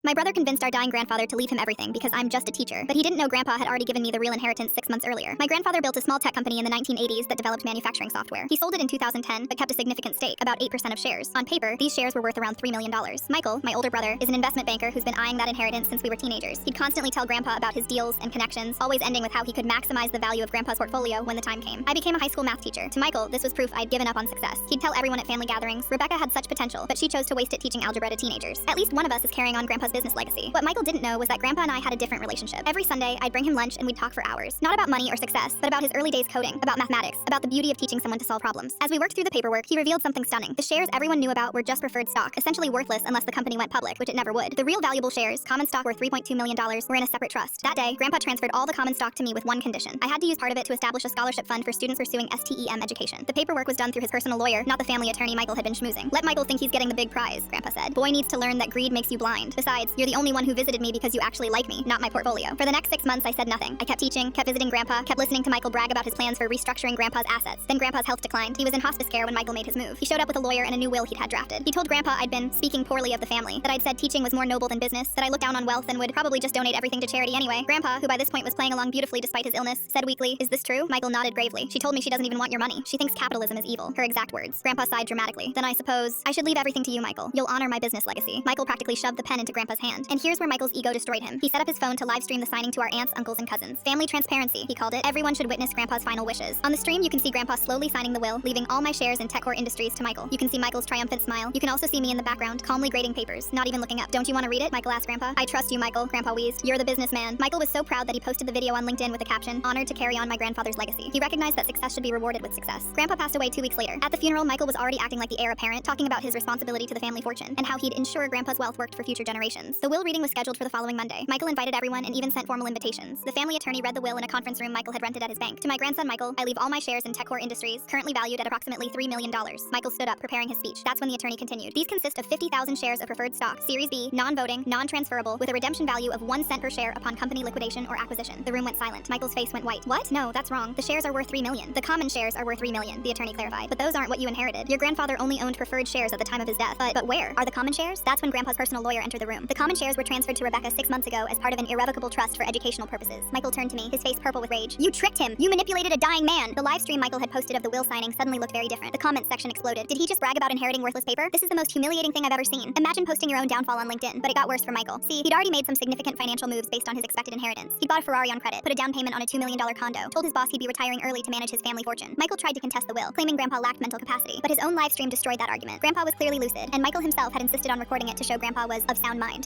My brother convinced our dying grandfather to leave him everything because I'm just a teacher, but he didn't know Grandpa had already given me the real inheritance 6 months earlier. My grandfather built a small tech company in the 1980s that developed manufacturing software. He sold it in 2010, but kept a significant stake, about 8% of shares. On paper, these shares were worth around $3 million. Michael, my older brother, is an investment banker who's been eyeing that inheritance since we were teenagers. He'd constantly tell Grandpa about his deals and connections, always ending with how he could maximize the value of Grandpa's portfolio when the time came. I became a high school math teacher. To Michael, this was proof I'd given up on success. He'd tell everyone at family gatherings, Rebecca had such potential, but she chose to waste it teaching algebra to teenagers. At least one of us is carrying on Grandpa's business legacy. What Michael didn't know was that Grandpa and I had a different relationship. Every Sunday, I'd bring him lunch and we'd talk for hours. Not about money or success, but about his early days coding, about mathematics, about the beauty of teaching someone to solve problems. As we worked through the paperwork, he revealed something stunning. The shares everyone knew about were just preferred stock, essentially worthless unless the company went public, which it never would. The real valuable shares, common stock worth $3.2 million, were in a separate trust. That day, Grandpa transferred all the common stock to me with one condition. I had to use part of it to establish a scholarship fund for students pursuing STEM education. The paperwork was done through his personal lawyer, not the family attorney Michael had been schmoozing. Let Michael think he's getting the big prize, Grandpa said. Boy needs to learn that greed makes you blind. Besides, you're the only one who visited me because you actually like me, not my portfolio. For the next 6 months, I said nothing. I kept teaching, kept visiting Grandpa, kept listening to Michael brag about his plans for restructuring Grandpa's assets. Then Grandpa's health declined. He was in hospice care when Michael made his move. He showed up with a lawyer and a new will he'd had drafted. He told Grandpa I'd been speaking poorly of the family, that I'd said teaching was more noble than business, that I looked down on wealth and would probably just donate everything to charity anyway. Grandpa, who by this point was playing along beautifully despite his illness, said weakly, "Is this true?" Michael nodded gravely. "She told me she doesn't even want your money. She thinks capitalism is evil." Her exact words. Grandpa sighed dramatically. "Then I suppose I should leave everything to you, Michael. You'll honor my business legacy." Michael practically shoved the pen into Grandpa's hand. And here's where Michael's ego destroyed him. He set up his phone to live stream the signing to our aunts, uncles, and cousins. Family transparency, he called it. Everyone should witness Grandpa's final wishes. On the stream, you can see Grandpa slowly signing the will, leaving all my shares in TechCore Industries to Michael. You can see Michael's triumphant smile. You can also see me in the background, calmly grading papers, not even looking up. "Don't you want to read it?" Michael asked Grandpa. "I trust you, Michael," Grandpa wheezed. "You're the businessman." Michael was so proud that he posted the video on LinkedIn with a caption, "Honored to carry on my grandfather's legacy." He recognized that success should be rewarded with success. Grandpa passed away 2 weeks later. At the funeral, Michael was already acting like the heir apparent, talking about his responsibility to the family fortune, and how he'd ensure Grandpa's wealth worked for future generations. The will reading was scheduled for the following Monday. Michael invited everyone and even sent formal invitations. The family attorney read the will in a conference room Michael had rented at his bank. "To my grandson Michael, I leave all my shares in TechCore Industries, currently valued at approximately $3 million. Michael stood up, preparing his speech. That's when the attorney continued. "These consist of 50,000 shares of preferred stock, Series B, non-voting, non-transferable, with a redemption value of 1 cent per share upon company liquidation or acquisition." The room went silent. Michael's face went white. "What? No, that's wrong. The shares are worth $3 million. The common shares are worth $3 million, the attorney clarified. "But those aren't what you inherited. Your grandfather only owned preferred shares at the time of his death." But where are the common shares?" That's when Grandpa's personal lawyer entered the room. "The common shares were transferred to Rebecca 6 months ago as part of an irrevocable trust for educational purposes." Michael turned to me, his face purple with rage. "You tricked him! You manipulated a dying man!" The live stream Michael had posted of the will signing suddenly looked very different. The comments section exploded. "Did he just brag about inheriting worthless paper? This is the most humiliating thing I've ever seen. Imagine posting your own downfall on LinkedIn." But it got worse for Michael. See, he'd already made some significant financial moves based on his expected inheritance. He'd bought a Ferrari on credit, put a down payment on a $2 million condo, told his boss he'd be retiring early to manage his family fortune. Michael tried to contest the will, claiming Grandpa lacked mental capacity, but his own live stream destroyed that argument. Grandpa was clearly lucid, and Michael himself had insisted on recording it to show Grandpa was of sound mind.